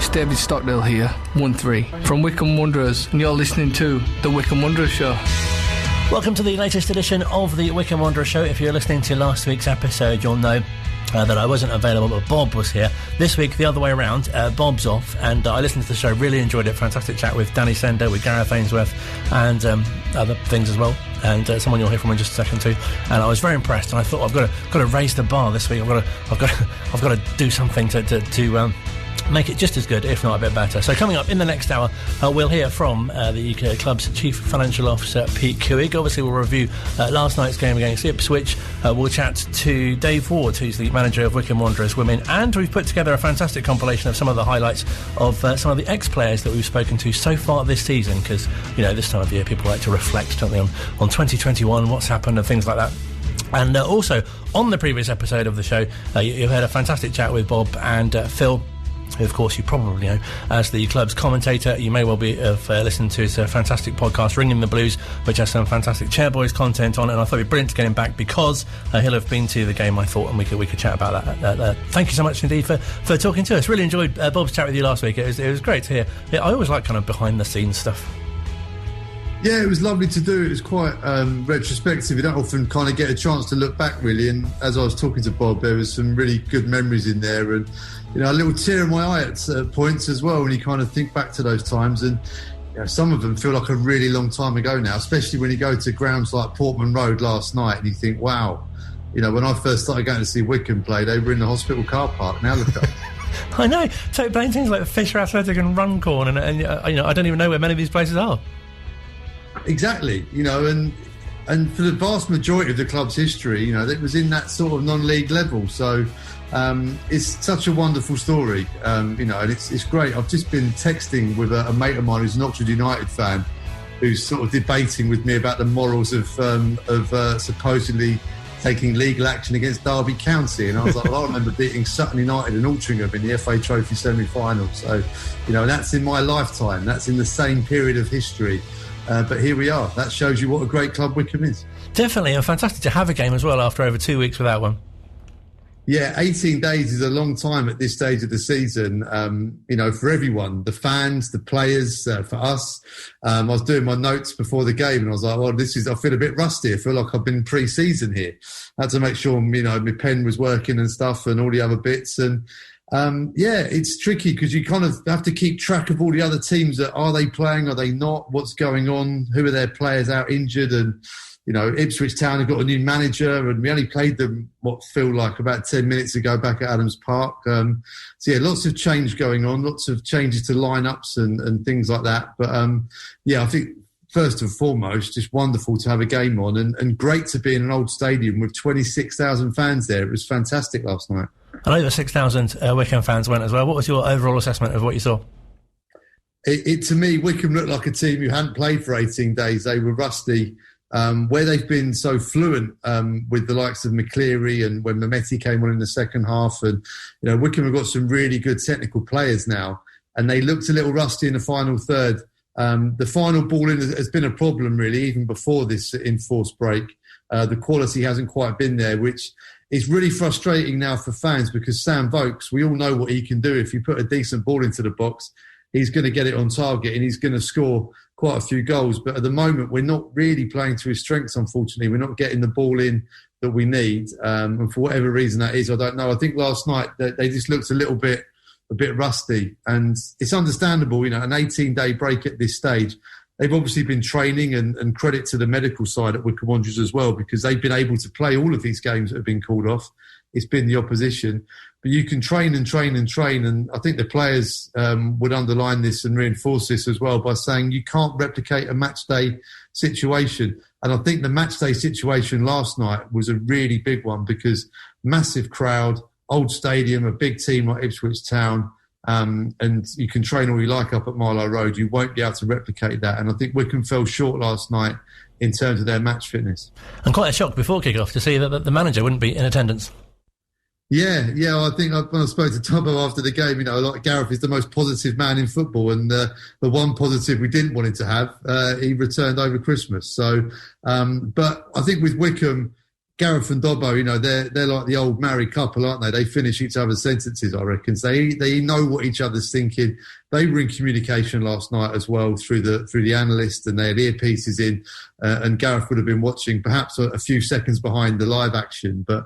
It's David Stockdale here, 1-3, from Wycombe Wanderers, and you're listening to The Wycombe Wanderers Show. Welcome to the latest edition of The Wycombe Wanderers Show. If you're listening to last week's episode, you'll know that I wasn't available, but Bob was here. This week, the other way around, Bob's off, and I listened to the show, really enjoyed it. Fantastic chat with Danny Sender, with Gareth Ainsworth, and other things as well, and someone you'll hear from in just a second too. And I was very impressed, and I thought I've got to raise the bar this week. I've got to do something to make it just as good, if not a bit better. So coming up in the next hour, we'll hear from the club's Chief Financial Officer, Pete Couhig. Obviously, we'll review last night's game against Ipswich. We'll chat to Dave Ward, who's the manager of Wycombe Wanderers Women, and we've put together a fantastic compilation of some of the highlights of some of the ex-players that we've spoken to so far this season, because, you know, this time of year people like to reflect, don't they, on 2021, what's happened and things like that. And also, on the previous episode of the show, you heard a fantastic chat with Bob and Phil, who of course you probably know as the club's commentator. You may well be have listened to his fantastic podcast Ringing the Blues, which has some fantastic Chairboys content on it, and I thought it'd be brilliant to get him back because he'll have been to the game, I thought, and we could chat about that. Thank you so much indeed for talking to us. Really enjoyed Bob's chat with you last week. It was great to hear. I always like kind of behind the scenes stuff. Yeah, it was lovely to do. It was quite retrospective. You don't often kind of get a chance to look back, really. And as I was talking to Bob, there was some really good memories in there, and you know, a little tear in my eye at points as well when you kind of think back to those times. And you know, some of them feel like a really long time ago now, especially when you go to grounds like Portman Road last night and you think, wow, you know, when I first started going to see Wycombe play, they were in the hospital car park. Now look up. I know. So playing things like Fisher Athletic and Runcorn, and you know, I don't even know where many of these places are. Exactly, you know, and for the vast majority of the club's history, you know, it was in that sort of non-league level. So it's such a wonderful story, you know, and it's great. I've just been texting with a mate of mine who's an Oxford United fan, who's sort of debating with me about the morals of supposedly taking legal action against Derby County. And I was like, well, I remember beating Sutton United and Altrincham in the FA Trophy semi-final. So, you know, that's in my lifetime. That's in the same period of history. But here we are. That shows you what a great club Wycombe is. Definitely, and fantastic to have a game as well after over 2 weeks without one. Yeah, 18 days is a long time at this stage of the season, you know, for everyone, the fans, the players, for us. I was doing my notes before the game and I was like, well, I feel a bit rusty. I feel like I've been pre-season here. I had to make sure, you know, my pen was working and stuff and all the other bits. And yeah, it's tricky because you kind of have to keep track of all the other teams. That are they playing? Are they not? What's going on? Who are their players out injured? And, you know, Ipswich Town have got a new manager and we only played them what feel like about 10 minutes ago back at Adams Park. So yeah, lots of change going on, lots of changes to lineups and things like that. But yeah, I think first and foremost, just wonderful to have a game on and great to be in an old stadium with 26,000 fans there. It was fantastic last night. And over 6,000 Wycombe fans went as well. What was your overall assessment of what you saw? To me, Wycombe looked like a team who hadn't played for 18 days. They were rusty. Where they've been so fluent with the likes of McCleary and when Mehmeti came on in the second half. And, you know, Wycombe have got some really good technical players now. And they looked a little rusty in the final third. The final ball in has been a problem, really, even before this enforced break. The quality hasn't quite been there, which is really frustrating now for fans because Sam Vokes, we all know what he can do. If you put a decent ball into the box, he's going to get it on target and he's going to score quite a few goals. But at the moment, we're not really playing to his strengths, unfortunately. We're not getting the ball in that we need. And for whatever reason that is, I don't know. I think last night they just looked a bit rusty. And it's understandable, you know, an 18-day break at this stage. They've obviously been training and credit to the medical side at Wycombe Wanderers as well because they've been able to play all of these games that have been called off. It's been the opposition. But you can train and train and train. And I think the players would underline this and reinforce this as well by saying you can't replicate a match day situation. And I think the match day situation last night was a really big one because massive crowd, old stadium, a big team like Ipswich Town, and you can train all you like up at Marlow Road. You won't be able to replicate that. And I think Wycombe fell short last night in terms of their match fitness. And quite a shock before kick-off to see that the manager wouldn't be in attendance. Yeah, I think when I spoke to Tubbo after the game, you know, like Gareth is the most positive man in football, and the one positive we didn't want him to have, he returned over Christmas. So, but I think with Wycombe, Gareth and Dobbo, you know, they're like the old married couple, aren't they? They finish each other's sentences, I reckon. So they know what each other's thinking. They were in communication last night as well through the analyst, and they had earpieces in, and Gareth would have been watching perhaps a few seconds behind the live action. But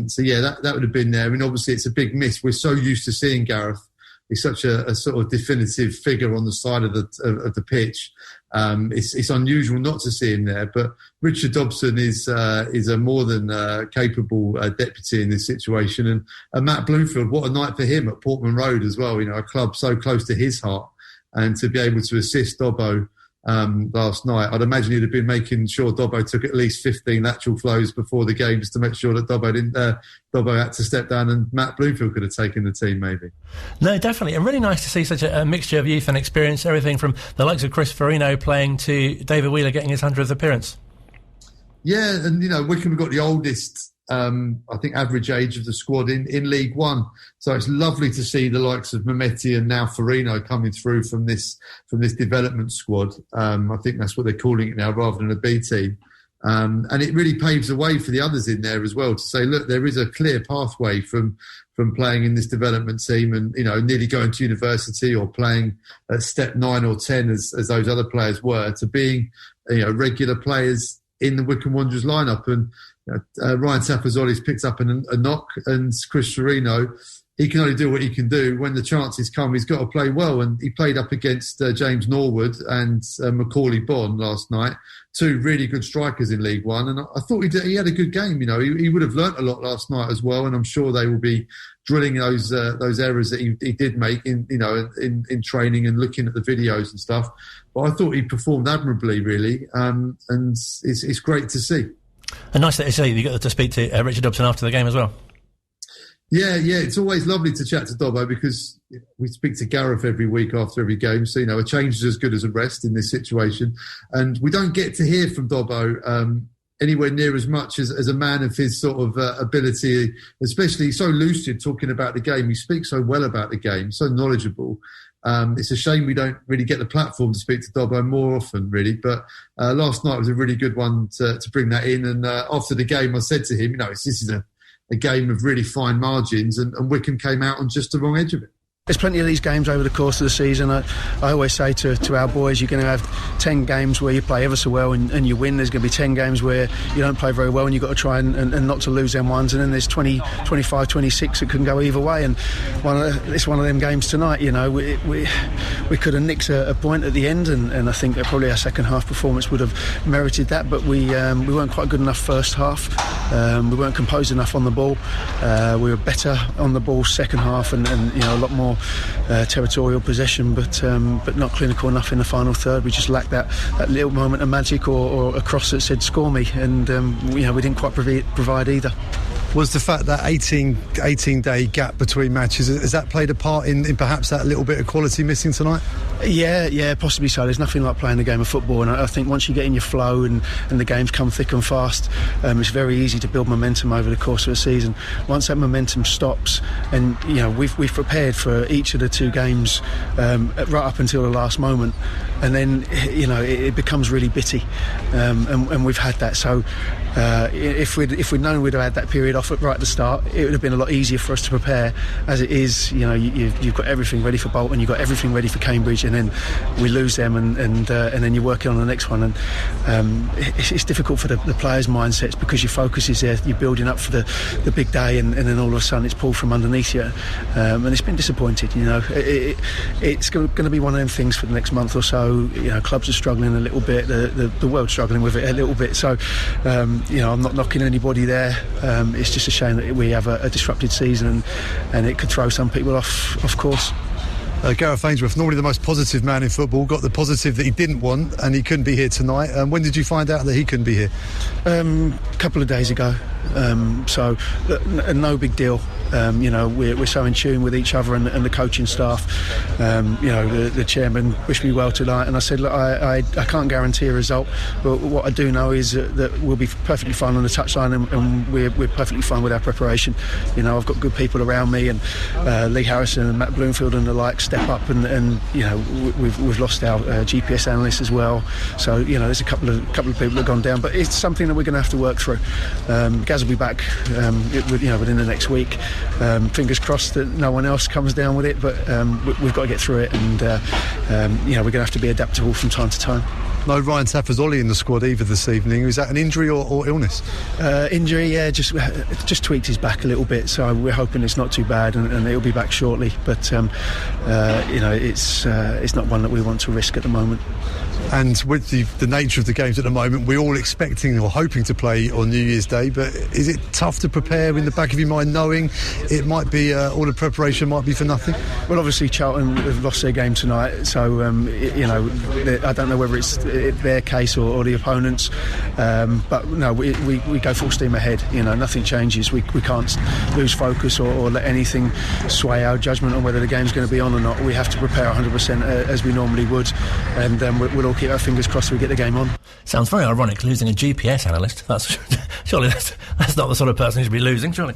so yeah, that would have been there. I mean, obviously it's a big miss. We're so used to seeing Gareth. He's such a sort of definitive figure on the side of the pitch. It's unusual not to see him there, but Richard Dobson is a more than capable deputy in this situation, and Matt Bloomfield, what a night for him at Portman Road as well. You know, a club so close to his heart, and to be able to assist Dobbo last night, I'd imagine he'd have been making sure Dobbo took at least 15 lateral flows before the game just to make sure that Dobbo had to step down, and Matt Bloomfield could have taken the team maybe. No, definitely, and really nice to see such a mixture of youth and experience, everything from the likes of Chris Farino playing to David Wheeler getting his 100th appearance. Yeah, and you know, Wycombe have got the oldest I think average age of the squad in League One. So it's lovely to see the likes of Mehmeti and now Farino coming through from this development squad. I think that's what they're calling it now, rather than a B team. And it really paves the way for the others in there as well to say, look, there is a clear pathway from playing in this development team and, you know, nearly going to university or playing at step 9 or 10 as those other players were, to being, you know, regular players in the Wycombe Wanderers lineup. And Ryan Tapazoli's picked up a knock, and Chris Farino, he can only do what he can do. When the chances come, he's got to play well. And he played up against James Norwood and Macaulay Bonne last night, two really good strikers in League One. And I thought he had a good game. You know, he would have learnt a lot last night as well. And I'm sure they will be drilling those errors that he did make in in training and looking at the videos and stuff. But I thought he performed admirably, really. And it's great to see. And nice that you got to speak to Richard Dobson after the game as well. Yeah, it's always lovely to chat to Dobbo, because we speak to Gareth every week after every game. So, you know, a change is as good as a rest in this situation. And we don't get to hear from Dobbo anywhere near as much as a man of his sort of ability, especially so lucid talking about the game. He speaks so well about the game, so knowledgeable. It's a shame we don't really get the platform to speak to Dobbo more often, really. But last night was a really good one to bring that in. And after the game, I said to him, you know, this is a game of really fine margins, and Wycombe came out on just the wrong edge of it. There's plenty of these games over the course of the season. I always say to our boys, you're going to have 10 games where you play ever so well and you win. There's going to be 10 games where you don't play very well and you've got to try and not to lose them ones. And then there's 20, 25, 26 that can go either way. And it's one of them games tonight. You know, we could have nicked a point at the end, and I think that probably our second half performance would have merited that. But we weren't quite good enough first half. We weren't composed enough on the ball. We were better on the ball second half, and you know, a lot more territorial possession, but not clinical enough in the final third. We just lacked that little moment of magic or a cross that said score me, and you know, we didn't quite provide either. Was the fact that 18-day gap between matches, has that played a part in perhaps that little bit of quality missing tonight? Yeah, possibly so. There's nothing like playing a game of football, and I think once you get in your flow and the games come thick and fast, it's very easy to build momentum over the course of a season. Once that momentum stops, and you know, we've prepared for each of the two games right up until the last moment, and then you know, it becomes really bitty, and we've had that. So if we'd known we'd have had that period off right at the start, it would have been a lot easier for us to prepare. As it is, you know, you've got everything ready for Bolton, you've got everything ready for Cambridge, and then we lose them, and then you're working on the next one, and it's difficult for the players' mindsets, because your focus is there, you're building up for the big day, and then all of a sudden it's pulled from underneath you, and it's been disappointing. You know, it's going to be one of them things for the next month or so. You know, clubs are struggling a little bit, the world's struggling with it a little bit, so you know, I'm not knocking anybody there. It's just a shame that we have a disrupted season, and it could throw some people off course. Gareth Ainsworth, normally the most positive man in football, got the positive that he didn't want, and he couldn't be here tonight. When did you find out that he couldn't be here? A couple of days ago. So no big deal. We're so in tune with each other and the coaching staff. The chairman wished me well tonight, and I said, look, I can't guarantee a result, but what I do know is that we'll be perfectly fine on the touchline, and we're perfectly fine with our preparation. I've got good people around me, and Lee Harrison and Matt Bloomfield and the like step up, and we've lost our GPS analyst as well. So there's a couple of people that have gone down, but it's something that we're going to have to work through. Gaz will be back within the next week. Fingers crossed that no one else comes down with it, but we've got to get through it, and we're going to have to be adaptable from time to time. No Ryan Saffers-Ollie in the squad either this evening. Was that an injury or illness? Injury, yeah, just tweaked his back a little bit, so we're hoping it's not too bad, and he'll be back shortly. But it's not one that we want to risk at the moment. And with the nature of the games at the moment, we're all expecting or hoping to play on New Year's Day, but is it tough to prepare in the back of your mind, knowing it might be all the preparation might be for nothing? Well, obviously Charlton have lost their game tonight, so I don't know whether it's their case or the opponents, but no, we go full steam ahead. Nothing changes. We can't lose focus or let anything sway our judgment on whether the game's going to be on or not. We have to prepare 100% as we normally would, and we'll all keep our fingers crossed we get the game on. Sounds very ironic, losing a GPS analyst. Surely that's not the sort of person who should be losing, surely.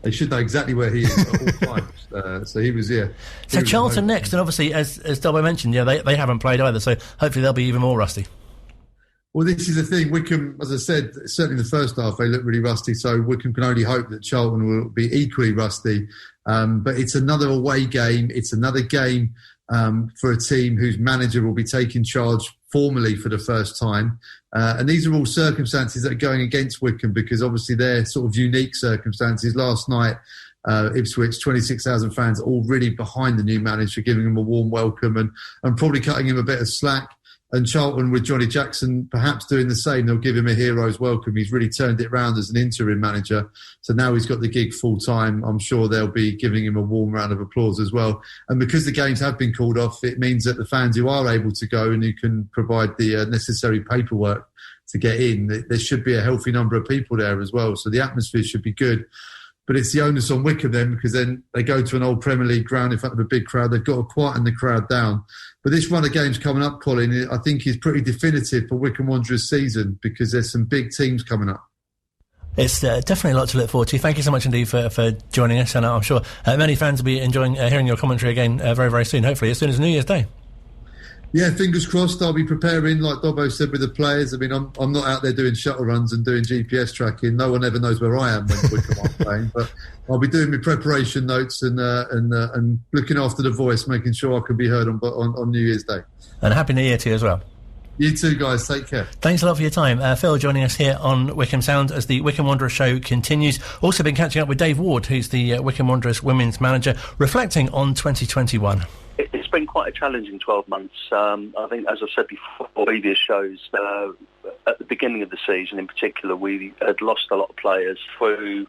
They should know exactly where he is at all times. So he was here. So Charlton next, and obviously, as Dobbo mentioned, they haven't played either, so hopefully they'll be even more rusty. Well, this is the thing. Wycombe, as I said, certainly the first half, they looked really rusty, so Wycombe can only hope that Charlton will be equally rusty. But it's another away game. It's another game for a team whose manager will be taking charge formally for the first time. And these are all circumstances that are going against Wycombe, because obviously they're sort of unique circumstances. Last night, Ipswich, 26,000 fans all really behind the new manager, giving him a warm welcome and probably cutting him a bit of slack. And Charlton, with Johnny Jackson perhaps doing the same, they'll give him a hero's welcome. He's really turned it around as an interim manager. So now he's got the gig full time. I'm sure they'll be giving him a warm round of applause as well. And because the games have been called off, it means that the fans who are able to go and who can provide the necessary paperwork to get in, there should be a healthy number of people there as well. So the atmosphere should be good. But it's the onus on Wycombe then, because then they go to an old Premier League ground in front of a big crowd. They've got to quieten the crowd down. But this run of games coming up, Colin, I think is pretty definitive for Wycombe Wanderers' season, because there's some big teams coming up. It's definitely a lot to look forward to. Thank you so much indeed for joining us, and I'm sure many fans will be enjoying hearing your commentary again very, very soon, hopefully as soon as New Year's Day. Yeah, fingers crossed. I'll be preparing, like Dobbo said, with the players. I mean, I'm not out there doing shuttle runs and doing GPS tracking. No one ever knows where I am when Wycombe are playing. But I'll be doing my preparation notes and looking after the voice, making sure I can be heard on New Year's Day. And Happy New Year to you as well. You too, guys. Take care. Thanks a lot for your time. Phil joining us here on Wycombe Sound as the Wycombe Wanderers show continues. Also been catching up with Dave Ward, who's the Wycombe Wanderers women's manager, reflecting on 2021. It's been quite a challenging 12 months. I think, as I've said before, previous shows, at the beginning of the season in particular, we had lost a lot of players through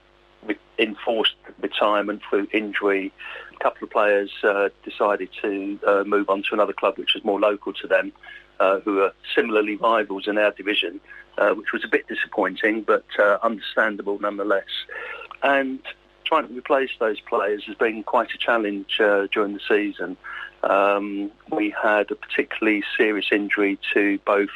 enforced retirement, through injury. A couple of players decided to move on to another club which was more local to them, who are similarly rivals in our division, which was a bit disappointing, but understandable nonetheless. And trying to replace those players has been quite a challenge during the season. We had a particularly serious injury to both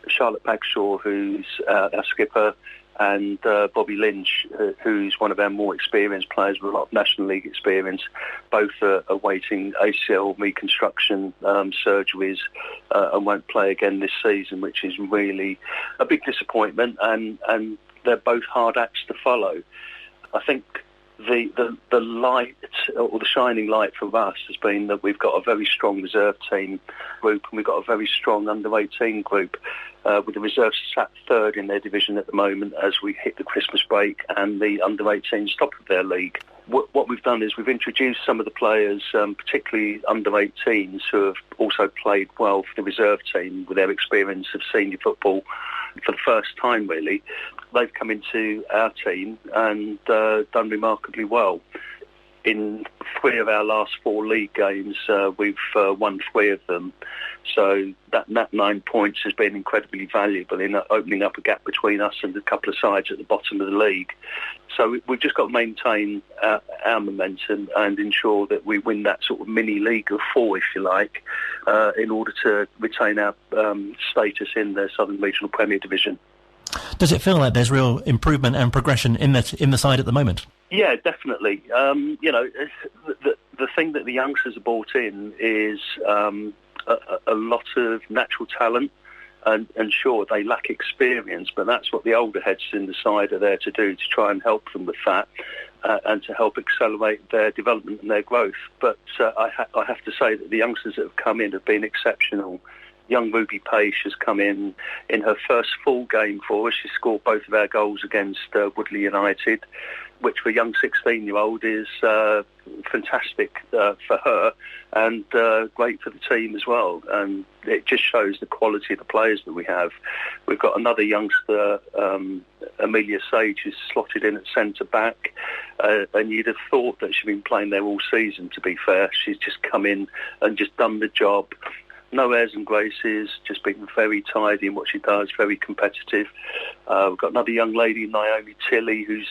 Charlotte Bagshaw, who's our skipper, and Bobby Lynch, who's one of our more experienced players with a lot of National League experience. Both are awaiting ACL reconstruction surgeries and won't play again this season, which is really a big disappointment, and they're both hard acts to follow. I think the light, or the shining light for us, has been that we've got a very strong reserve team group, and we've got a very strong under-18 group, with the reserves sat third in their division at the moment as we hit the Christmas break, and the under-18s top of their league. What we've done is we've introduced some of the players, particularly under-18s, who have also played well for the reserve team with their experience of senior football for the first time, really. They've come into our team and done remarkably well. in 3 of our last 4 league games, we've won 3 of them. So that 9 points has been incredibly valuable in opening up a gap between us and a couple of sides at the bottom of the league. So we've just got to maintain our momentum and ensure that we win that sort of mini league of 4, if you like, in order to retain our status in the Southern Regional Premier Division. Does it feel like there's real improvement and progression in the side at the moment? Yeah, definitely. The thing that the youngsters have brought in is a lot of natural talent, and sure, they lack experience, but that's what the older heads in the side are there to do, to try and help them with that and to help accelerate their development and their growth. But I have to say that the youngsters that have come in have been exceptional. Young Ruby Page has come in her first full game for us. She scored both of our goals against Woodley United, which for a young 16-year-old is fantastic for her and great for the team as well. And it just shows the quality of the players that we have. We've got another youngster, Amelia Sage, who's slotted in at centre-back, and you'd have thought that she'd been playing there all season, to be fair. She's just come in and just done the job. No airs and graces, just being very tidy in what she does, very competitive. We've got another young lady, Naomi Tilly, who's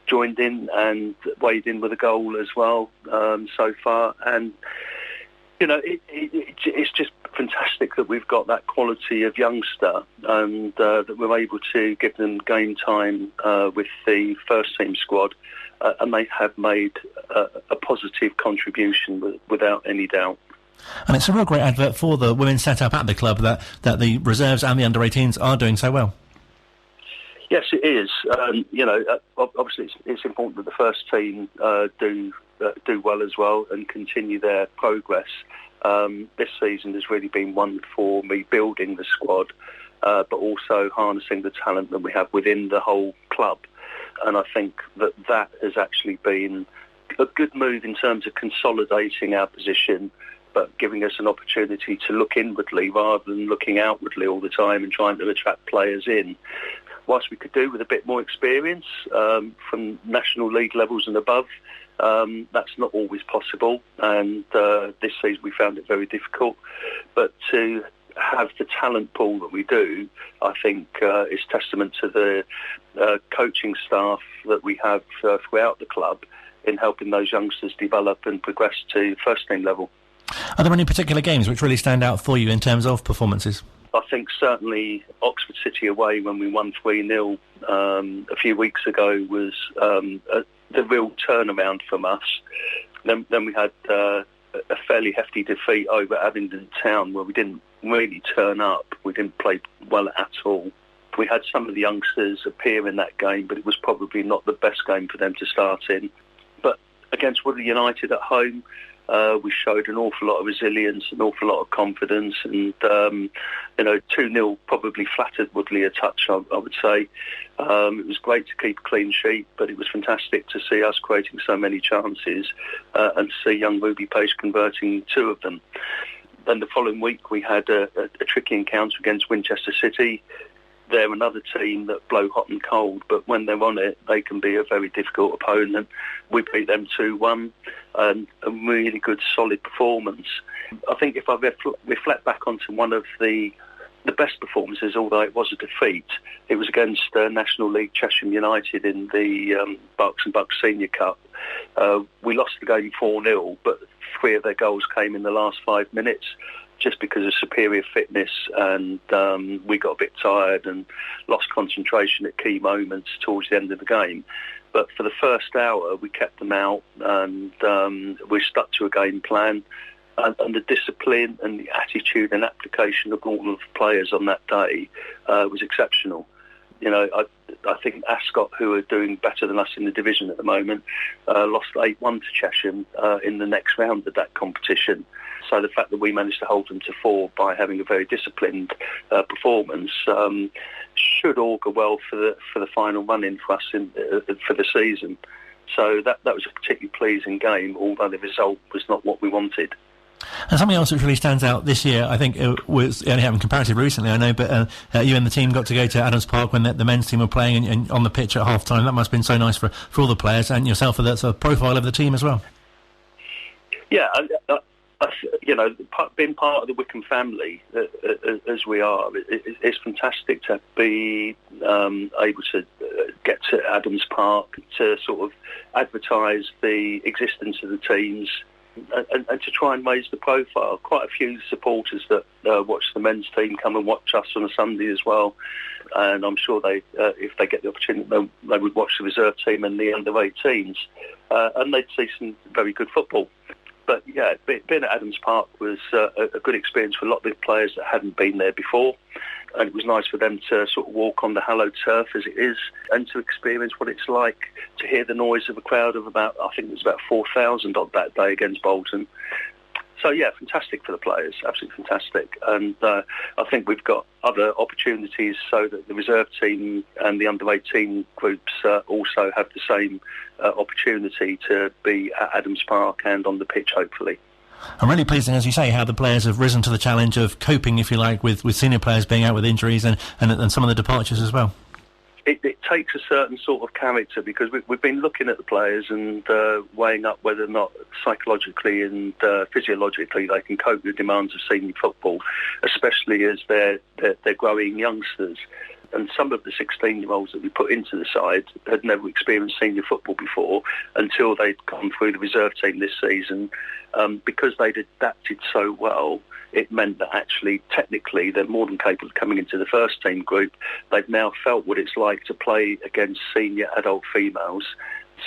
joined in and weighed in with a goal as well so far. And, it's just fantastic that we've got that quality of youngster and that we're able to give them game time with the first team squad. And they have made a positive contribution without any doubt. And it's a real great advert for the women's set-up at the club that the reserves and the under-18s are doing so well. Yes, it is. Obviously it's important that the first team do well as well and continue their progress. This season has really been one for rebuilding the squad, but also harnessing the talent that we have within the whole club. And I think that has actually been a good move in terms of consolidating our position, but giving us an opportunity to look inwardly rather than looking outwardly all the time and trying to attract players in. Whilst we could do with a bit more experience from National League levels and above, that's not always possible. And this season we found it very difficult. But to have the talent pool that we do, I think is testament to the coaching staff that we have throughout the club in helping those youngsters develop and progress to first team level. Are there any particular games which really stand out for you in terms of performances? I think certainly Oxford City away when we won 3-0 a few weeks ago was the real turnaround from us. Then we had a fairly hefty defeat over Abingdon Town where we didn't really turn up. We didn't play well at all. We had some of the youngsters appear in that game, but it was probably not the best game for them to start in. But against Woodley United at home, we showed an awful lot of resilience, an awful lot of confidence, and 2-0 probably flattered Woodley a touch, I would say. It was great to keep a clean sheet, but it was fantastic to see us creating so many chances and to see young Ruby Page converting 2 of them. Then the following week we had a tricky encounter against Winchester City. They're another team that blow hot and cold, but when they're on it, they can be a very difficult opponent. We beat them 2-1, and a really good, solid performance. I think if I reflect back onto one of the best performances, although it was a defeat, it was against National League Chesham United in the Bucks and Bucks Senior Cup. We lost the game 4-0, but 3 of their goals came in the last 5 minutes, just because of superior fitness, and we got a bit tired and lost concentration at key moments towards the end of the game. But for the first hour, we kept them out, and we stuck to a game plan. And the discipline and the attitude and application of all of the players on that day was exceptional. I think Ascot, who are doing better than us in the division at the moment, lost 8-1 to Chesham in the next round of that competition. So the fact that we managed to hold them to 4 by having a very disciplined performance should augur well for the final run-in for us for the season. So that was a particularly pleasing game, although the result was not what we wanted. And something else which really stands out this year, I think, it only happened comparatively recently, I know, but you and the team got to go to Adams Park when the men's team were playing and on the pitch at half-time. That must have been so nice for all the players and yourself for the sort of profile of the team as well. Yeah, being part of the Wycombe family, as we are, it's fantastic to be able to get to Adams Park to sort of advertise the existence of the teams and to try and raise the profile. Quite a few supporters that watch the men's team come and watch us on a Sunday as well, and I'm sure they, if they get the opportunity, they would watch the reserve team and the under-18s, and they'd see some very good football. But yeah, being at Adams Park was a good experience for a lot of the players that hadn't been there before. And it was nice for them to sort of walk on the hallowed turf as it is and to experience what it's like to hear the noise of a crowd of about 4,000 odd that day against Bolton. So yeah, fantastic for the players, absolutely fantastic. And I think we've got other opportunities so that the reserve team and the under-18 groups also have the same opportunity to be at Adams Park and on the pitch, hopefully. I'm really pleased, as you say, how the players have risen to the challenge of coping, if you like, with senior players being out with injuries and some of the departures as well. It takes a certain sort of character, because we've been looking at the players and weighing up whether or not psychologically and physiologically they can cope with the demands of senior football, especially as they're growing youngsters. And some of the 16-year-olds that we put into the side had never experienced senior football before until they'd gone through the reserve team this season. Because they'd adapted so well, it meant that actually, technically, they're more than capable of coming into the first team group. They've now felt what it's like to play against senior adult females,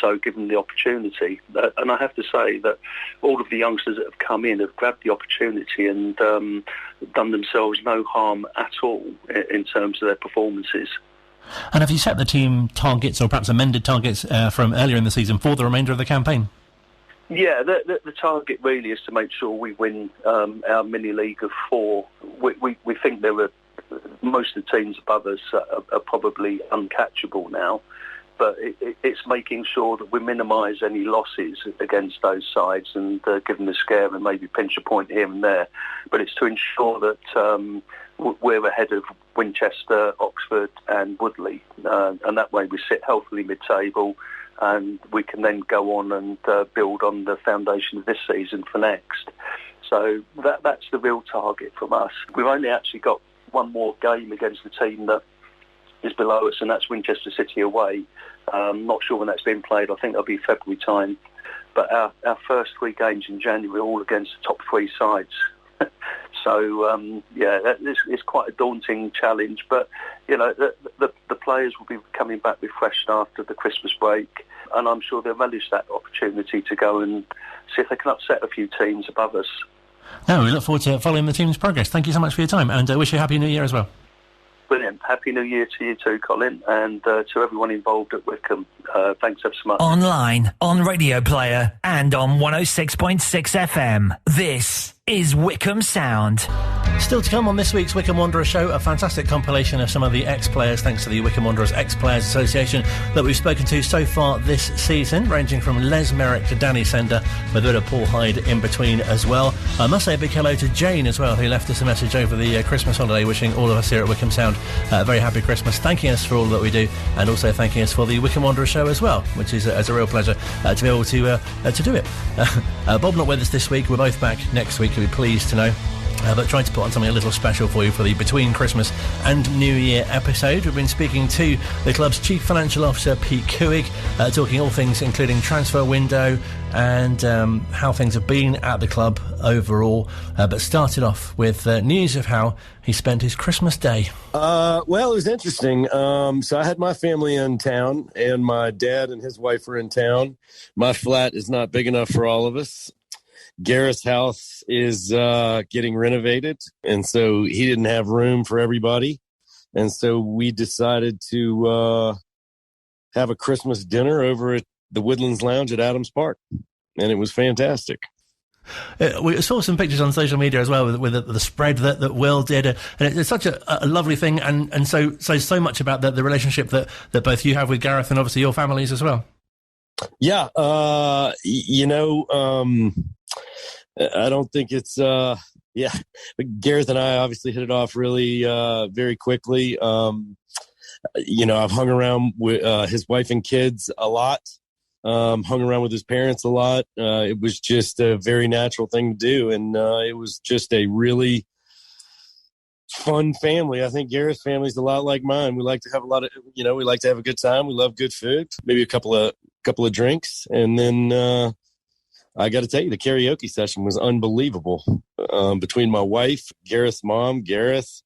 so given the opportunity. And I have to say that all of the youngsters that have come in have grabbed the opportunity and done themselves no harm at all in terms of their performances. And have you set the team targets, or perhaps amended targets from earlier in the season for the remainder of the campaign? Yeah, the target really is to make sure we win our mini-league of 4. We think most of the teams above us are probably uncatchable now, but it's making sure that we minimise any losses against those sides and give them a scare and maybe pinch a point here and there. But it's to ensure that we're ahead of Winchester, Oxford and Woodley, and that way we sit healthily mid-table, and we can then go on and build on the foundation of this season for next. So that's the real target from us. We've only actually got one more game against the team that is below us, and that's Winchester City away. Not sure when that's been played. I think it'll be February time. But our first 3 games in January are all against the top 3 sides. So, it's quite a daunting challenge. But, the players will be coming back refreshed after the Christmas break, and I'm sure they'll relish that opportunity to go and see if they can upset a few teams above us. No, we look forward to following the team's progress. Thank you so much for your time, and I wish you a Happy New Year as well. Brilliant. Happy New Year to you too, Colin, and to everyone involved at Wycombe. Thanks ever so much. Online, on Radio Player, and on 106.6 FM. This is Wycombe Sound. Still to come on this week's Wycombe Wanderers show, a fantastic compilation of some of the ex-players, thanks to the Wycombe Wanderers Ex-Players Association, that we've spoken to so far this season, ranging from Les Merrick to Danny Sender, with a bit of Paul Hyde in between as well. I must say a big hello to Jane as well, who left us a message over the Christmas holiday, wishing all of us here at Wycombe Sound a very happy Christmas, thanking us for all that we do, and also thanking us for the Wycombe Wanderers show as well, which is a real pleasure to be able to do it. Bob not with us this week. We're both back next week, you'll be pleased to know. But trying to put on something a little special for you for the Between Christmas and New Year episode. We've been speaking to the club's Chief Financial Officer, Pete Couhig, talking all things including transfer window and how things have been at the club overall. But started off with news of how he spent his Christmas day. Well, it was interesting. So I had my family in town, and my dad and his wife were in town. My flat is not big enough for all of us. Gareth's house is getting renovated, and so he didn't have room for everybody. And so we decided to have a Christmas dinner over at the Woodlands Lounge at Adams Park, and it was fantastic. We saw some pictures on social media as well with the spread that Will did, and it's such a lovely thing, and so much about the relationship that both you have with Gareth and obviously your families as well. Yeah, I don't think it's yeah. But Gareth and I obviously hit it off really very quickly. You know, I've hung around with his wife and kids a lot. Hung around with his parents a lot. It was just a very natural thing to do, and it was just a really fun family. I think Gareth's family's a lot like mine. We like to have we like to have a good time. We love good food, maybe a couple of drinks, and then I got to tell you, the karaoke session was unbelievable. Between my wife, Gareth's mom, Gareth's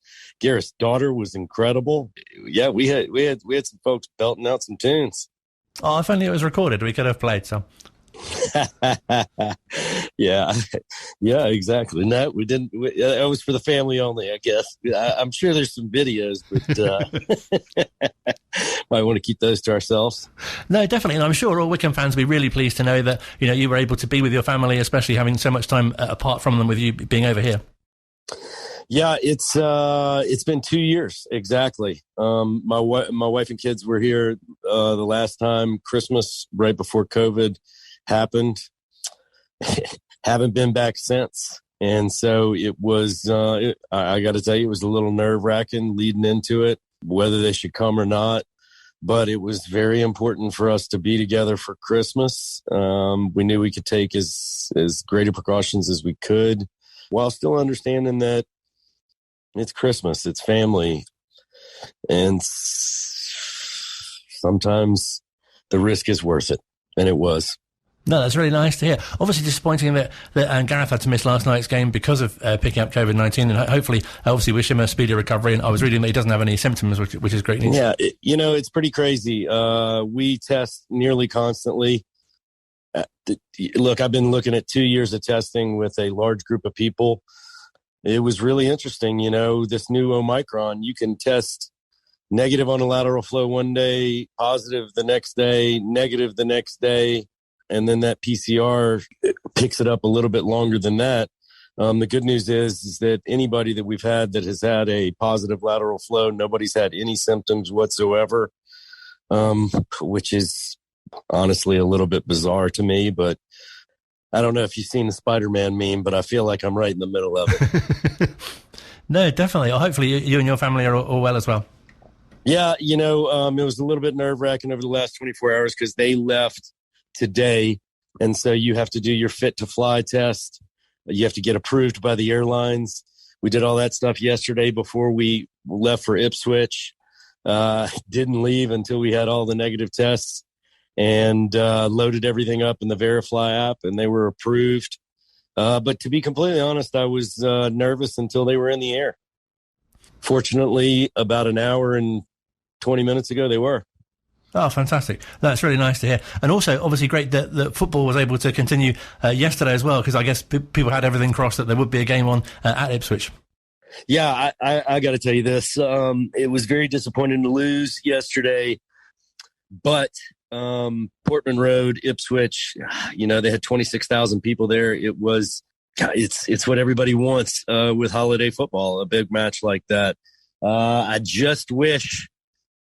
daughter was incredible. Yeah, we had some folks belting out some tunes. Oh, if only it was recorded, we could have played some. Yeah, exactly. No, we didn't. It was for the family only, I guess. I'm sure there's some videos, but might want to keep those to ourselves. No, definitely. And I'm sure all Wycombe fans will be really pleased to know that, you know, you were able to be with your family, especially having so much time apart from them with you being over here. Yeah, it's been 2 years exactly. My wife and kids were here the last time, Christmas, right before COVID happened. Haven't been back since, and so it was. I got to tell you, it was a little nerve-wracking leading into it, whether they should come or not. But it was very important for us to be together for Christmas. We knew we could take as greater precautions as we could, while still understanding that it's Christmas, it's family, and sometimes the risk is worth it, and it was. No, that's really nice to hear. Obviously disappointing that Gareth had to miss last night's game because of picking up COVID-19, and hopefully, obviously, wish him a speedy recovery. And I was reading that he doesn't have any symptoms, which is great news. Yeah, it's pretty crazy. We test nearly constantly. Look, I've been looking at 2 years of testing with a large group of people. It was really interesting, this new Omicron. You can test negative on a lateral flow one day, positive the next day, negative the next day, and then that PCR picks it up a little bit longer than that. The good news is that anybody that we've had that has had a positive lateral flow, nobody's had any symptoms whatsoever, which is honestly a little bit bizarre to me, but I don't know if you've seen the Spider-Man meme, but I feel like I'm right in the middle of it. No, definitely. Hopefully you and your family are all well as well. Yeah, it was a little bit nerve-wracking over the last 24 hours because they left today, and so you have to do your fit-to-fly test. You have to get approved by the airlines. We did all that stuff yesterday before we left for Ipswich. Didn't leave until we had all the negative tests, and loaded everything up in the Verifly app, and they were approved. But to be completely honest, I was nervous until they were in the air. Fortunately, about an hour and 20 minutes ago, they were. Oh, fantastic. That's really nice to hear. And also, obviously, great that football was able to continue yesterday as well, because I guess people had everything crossed that there would be a game on at Ipswich. Yeah, I got to tell you this. It was very disappointing to lose yesterday, but Portman Road, Ipswich, they had 26,000 people there. It was, it's what everybody wants with holiday football, a big match like that. I just wish,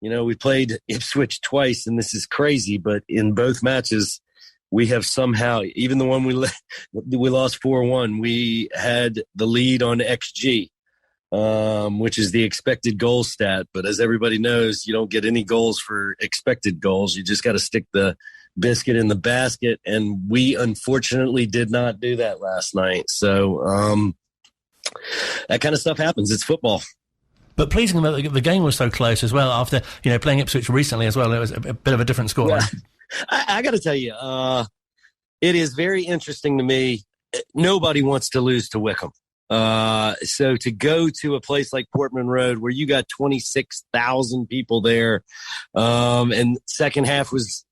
we played Ipswich twice, and this is crazy, but in both matches, we have somehow, even the one we lost 4-1, we had the lead on XG. Which is the expected goal stat. But as everybody knows, you don't get any goals for expected goals. You just got to stick the biscuit in the basket. And we unfortunately did not do that last night. So that kind of stuff happens. It's football. But pleasing that the game was so close as well after, playing Ipswich recently as well. It was a bit of a different score. Yeah. I got to tell you, it is very interesting to me. Nobody wants to lose to Wycombe. So to go to a place like Portman Road where you got 26,000 people there, and second half was,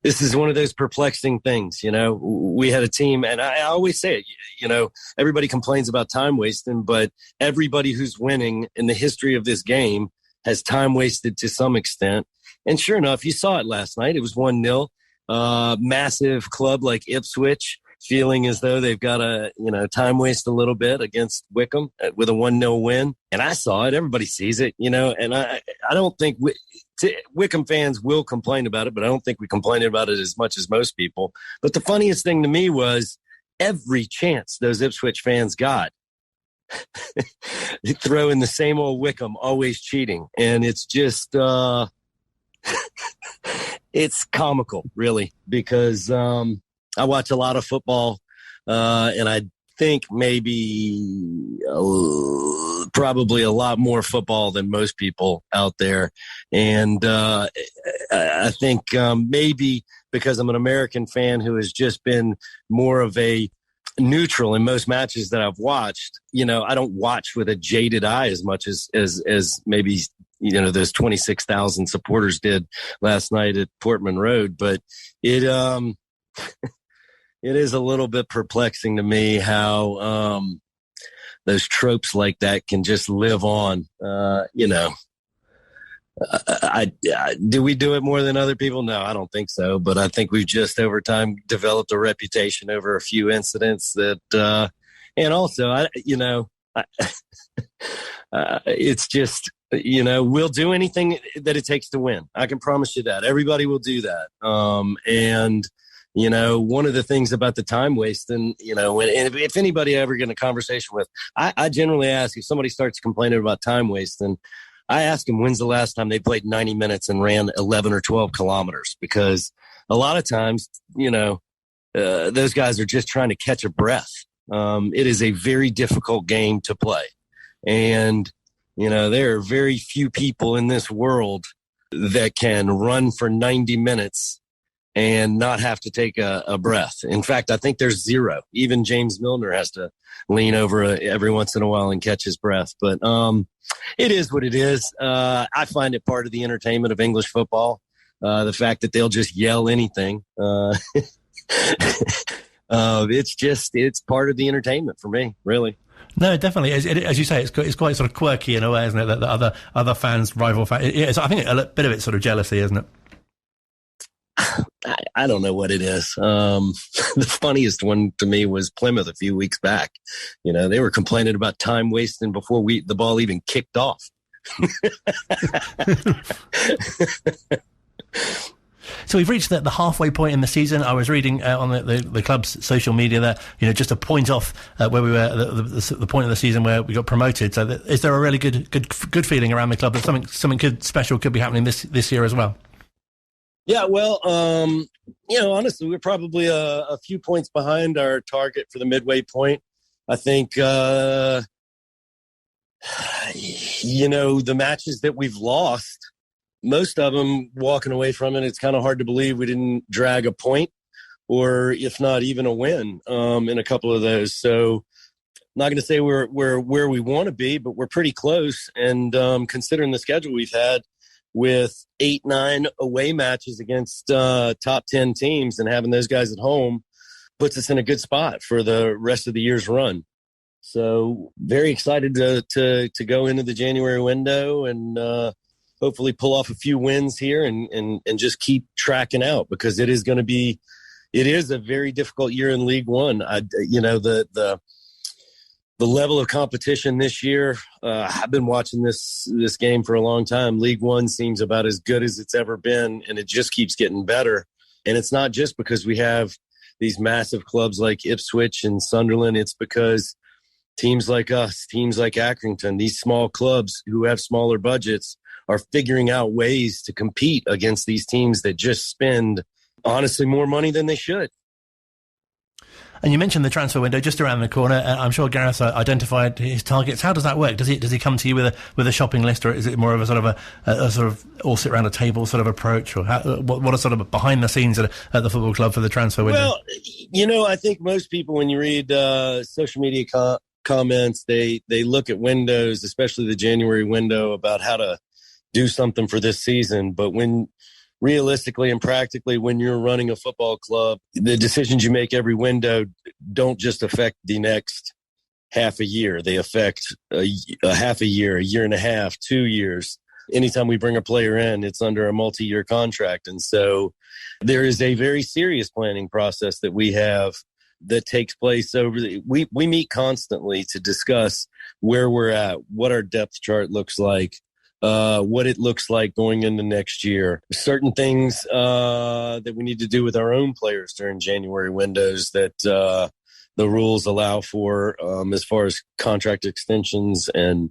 this is one of those perplexing things, we had a team, and I always say it, everybody complains about time wasting, but everybody who's winning in the history of this game has time wasted to some extent. And sure enough, you saw it last night. It was 1-0, massive club like Ipswich, feeling as though they've got to, time waste a little bit against Wycombe with a 1-0 win. And I saw it. Everybody sees it, and I don't think Wycombe fans will complain about it, but I don't think we complain about it as much as most people. But the funniest thing to me was every chance those Ipswich fans got. They throw in the same old Wycombe, always cheating. And it's just, it's comical, really, because I watch a lot of football, and I think maybe probably a lot more football than most people out there. And I think maybe because I'm an American fan who has just been more of a neutral in most matches that I've watched, I don't watch with a jaded eye as much as maybe, those 26,000 supporters did last night at Portman Road. But it is a little bit perplexing to me how those tropes like that can just live on. Do we do it more than other people? No, I don't think so. But I think we've just over time developed a reputation over a few incidents that, and also, it's just, we'll do anything that it takes to win. I can promise you that. Everybody will do that. And one of the things about the time waste, and if anybody ever get in a conversation with, I generally ask if somebody starts complaining about time waste, and I ask them when's the last time they played 90 minutes and ran 11 or 12 kilometers, because a lot of times, those guys are just trying to catch a breath. It is a very difficult game to play. And, there are very few people in this world that can run for 90 minutes and not have to take a breath. In fact, I think there's zero. Even James Milner has to lean over every once in a while and catch his breath. But it is what it is. I find it part of the entertainment of English football, the fact that they'll just yell anything. It's part of the entertainment for me, really. No, definitely. As you say, it's quite sort of quirky in a way, isn't it? That other fans, rival fans. I think a bit of it's sort of jealousy, isn't it? I don't know what it is. The funniest one to me was Plymouth a few weeks back. They were complaining about time wasting before the ball even kicked off. So we've reached the halfway point in the season. I was reading on the club's social media that, just to point off where we were at the point of the season where we got promoted. So is there a really good feeling around the club that something special could be happening this year as well? Yeah, well, honestly, we're probably a few points behind our target for the midway point. I think, the matches that we've lost, most of them walking away from it, it's kind of hard to believe we didn't drag a point or if not even a win in a couple of those. So I'm not going to say we're where we want to be, but we're pretty close. And considering the schedule we've had with 8-9 away matches against top 10 teams and having those guys at home puts us in a good spot for the rest of the year's run. So very excited to go into the January window and hopefully pull off a few wins here and just keep tracking out, because it is a very difficult year in League One. The level of competition this year, I've been watching this game for a long time. League One seems about as good as it's ever been, and it just keeps getting better. And it's not just because we have these massive clubs like Ipswich and Sunderland. It's because teams like us, teams like Accrington, these small clubs who have smaller budgets are figuring out ways to compete against these teams that just spend, honestly, more money than they should. And you mentioned the transfer window just around the corner. I'm sure Gareth identified his targets. How does that work? Does he come to you with a shopping list, or is it more of a sort of a sort of all sit around a table sort of approach, or what are sort of behind the scenes at the football club for the transfer window? Well, I think most people, when you read social media comments, they look at windows, especially the January window, about how to do something for this season. But when realistically and practically, when you're running a football club, the decisions you make every window don't just affect the next half a year. They affect a half a year and a half, 2 years. Anytime we bring a player in, it's under a multi-year contract. And so there is a very serious planning process that we have that takes place we meet constantly to discuss where we're at, what our depth chart looks like, what it looks like going into next year. Certain things that we need to do with our own players during January windows that the rules allow for as far as contract extensions and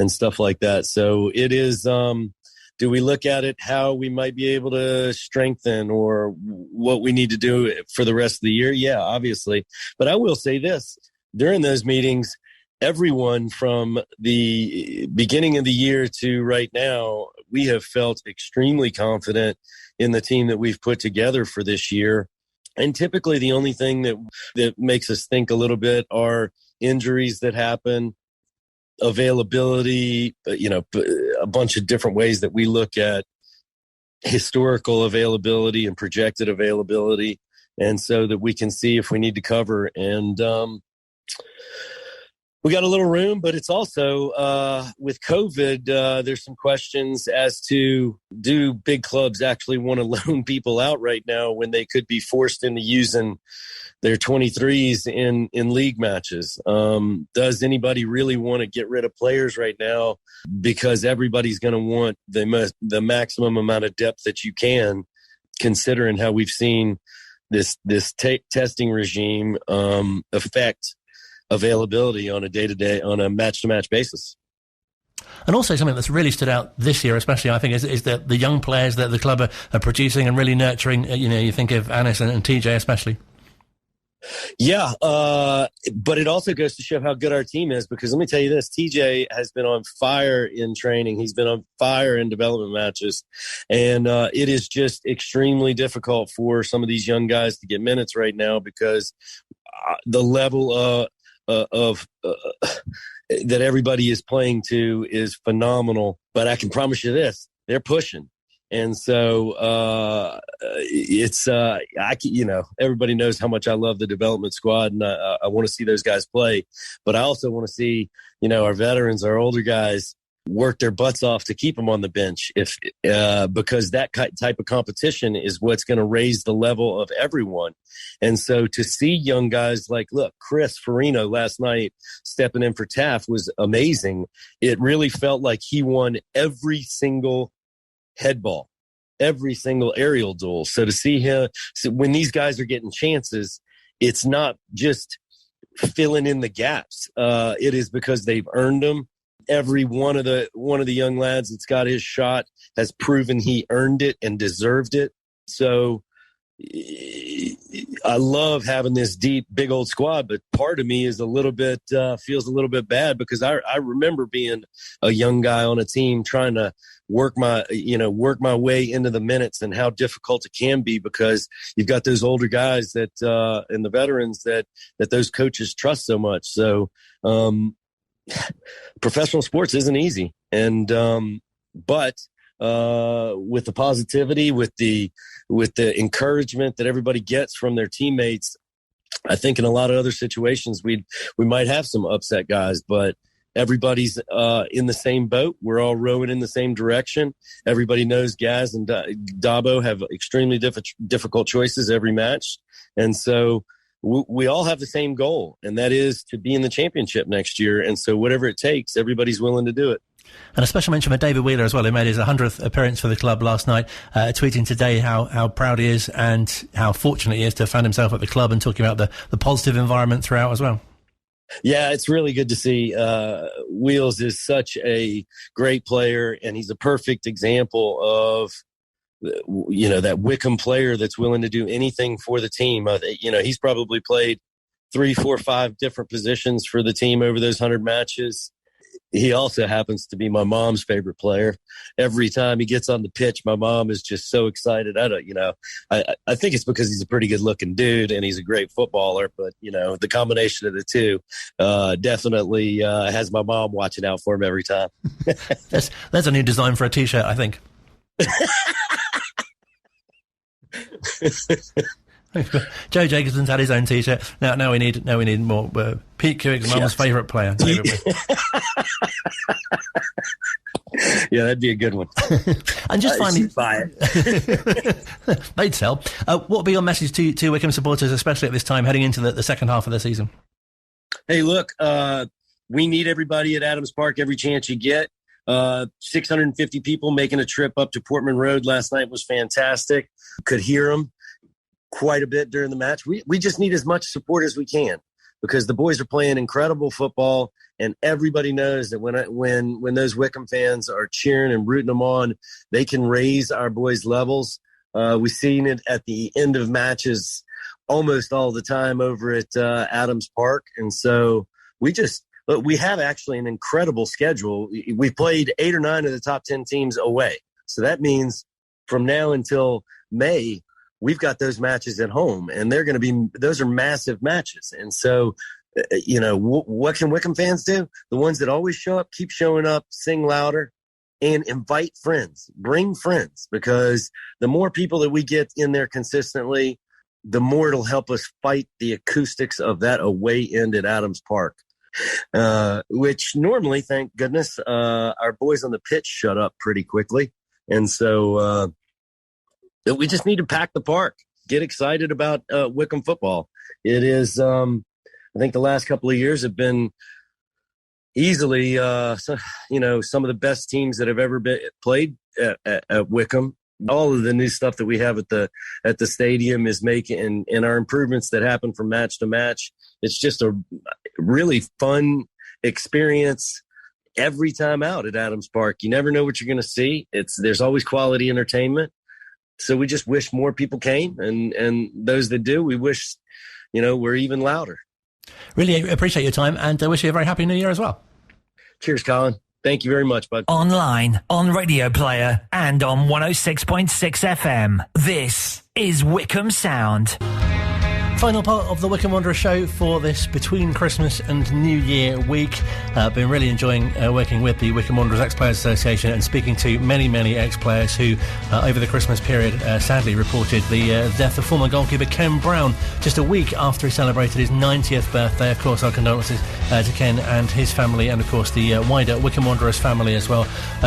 stuff like that. So it is, do we look at it how we might be able to strengthen or what we need to do for the rest of the year? Yeah, obviously. But I will say this, during those meetings, everyone from the beginning of the year to right now, we have felt extremely confident in the team that we've put together for this year. And typically the only thing that makes us think a little bit are injuries that happen, availability, a bunch of different ways that we look at historical availability and projected availability. And so that we can see if we need to cover. And we got a little room, but it's also with COVID, there's some questions as to, do big clubs actually want to loan people out right now when they could be forced into using their 23s in league matches? Does anybody really want to get rid of players right now because everybody's going to want the maximum amount of depth that you can, considering how we've seen this testing regime affect availability on a day-to-day, on a match-to-match basis. And also something that's really stood out this year, especially, I think, is that the young players that the club are producing and really nurturing. You think of Anis and TJ especially. Yeah, but it also goes to show how good our team is, because let me tell you this, TJ has been on fire in training. He's been on fire in development matches. And it is just extremely difficult for some of these young guys to get minutes right now because the level that everybody is playing to is phenomenal. But I can promise you this, they're pushing. And so it's everybody knows how much I love the development squad, and I want to see those guys play. But I also want to see, our veterans, our older guys, work their butts off to keep them on the bench, because that type of competition is what's going to raise the level of everyone. And so to see young guys like, look, Chris Farino last night stepping in for Taft was amazing. It really felt like he won every single head ball, every single aerial duel. So to see him, when these guys are getting chances, it's not just filling in the gaps. It is because they've earned them. Every one of the young lads that's got his shot has proven he earned it and deserved it. So I love having this deep, big old squad, but part of me is a little bit, feels a little bit bad because I remember being a young guy on a team trying to work my way into the minutes, and how difficult it can be because you've got those older guys that, and the veterans that those coaches trust so much. So, professional sports isn't easy. And, but with the positivity, with the encouragement that everybody gets from their teammates, I think in a lot of other situations, we might have some upset guys, but everybody's in the same boat. We're all rowing in the same direction. Everybody knows Gaz and Dabo have extremely difficult choices every match. And so we all have the same goal, and that is to be in the championship next year. And so whatever it takes, everybody's willing to do it. And a special mention for David Wheeler as well, who made his 100th appearance for the club last night, tweeting today how proud he is and how fortunate he is to have found himself at the club, and talking about the positive environment throughout as well. Yeah, it's really good to see. Wheels is such a great player, and he's a perfect example of, that Wycombe player that's willing to do anything for the team. He's probably played 3, 4, 5 different positions for the team over those 100 matches. He also happens to be my mom's favorite player. Every time he gets on the pitch, my mom is just so excited. I think it's because he's a pretty good looking dude and he's a great footballer, but the combination of the two definitely has my mom watching out for him every time. That's a new design for a t-shirt, I think. Joe Jacobson's had his own t-shirt. Now we need more. Pete Couhig's mum's favourite player. Yeah, that'd be a good one. And just finally, buy it. They'd sell. What would be your message to Wycombe supporters, especially at this time, heading into the second half of the season? Hey, look, we need everybody at Adams Park every chance you get. 650 people making a trip up to Portman Road last night was fantastic. Could hear them quite a bit during the match. We just need as much support as we can. because the boys are playing incredible football, and everybody knows that when those Wycombe fans are cheering and rooting them on, they can raise our boys' levels. We've seen it at the end of matches almost all the time over at Adams Park. And so we have actually an incredible schedule. We played 8 or 9 of the top 10 teams away. So that means from now until May, we've got those matches at home, and those are massive matches. And so, what can Wycombe fans do? The ones that always show up, keep showing up, sing louder, and invite friends, bring friends, because the more people that we get in there consistently, the more it'll help us fight the acoustics of that away end at Adams Park, which normally, thank goodness, our boys on the pitch shut up pretty quickly. And so we just need to pack the park, get excited about Wycombe football. It is, I think the last couple of years have been easily, some of the best teams that have ever been played at Wycombe. All of the new stuff that we have at the stadium is making, and our improvements that happen from match to match. It's just a really fun experience every time out at Adams Park. You never know what you're going to see. There's always quality entertainment. So we just wish more people came, and those that do, we wish, we're even louder. Really appreciate your time, and I wish you a very happy New Year as well. Cheers, Colin. Thank you very much, bud. Online, on Radio Player, and on 106.6 FM. This is Wycombe Sound. Final part of the Wycombe Wanderers show for this between Christmas and New Year week. Been really enjoying working with the Wycombe Wanderers Ex-Players Association and speaking to many, many ex-players who, over the Christmas period, sadly reported the death of former goalkeeper Ken Brown just a week after he celebrated his 90th birthday. Of course, our condolences to Ken and his family, and of course the wider Wycombe Wanderers family as well.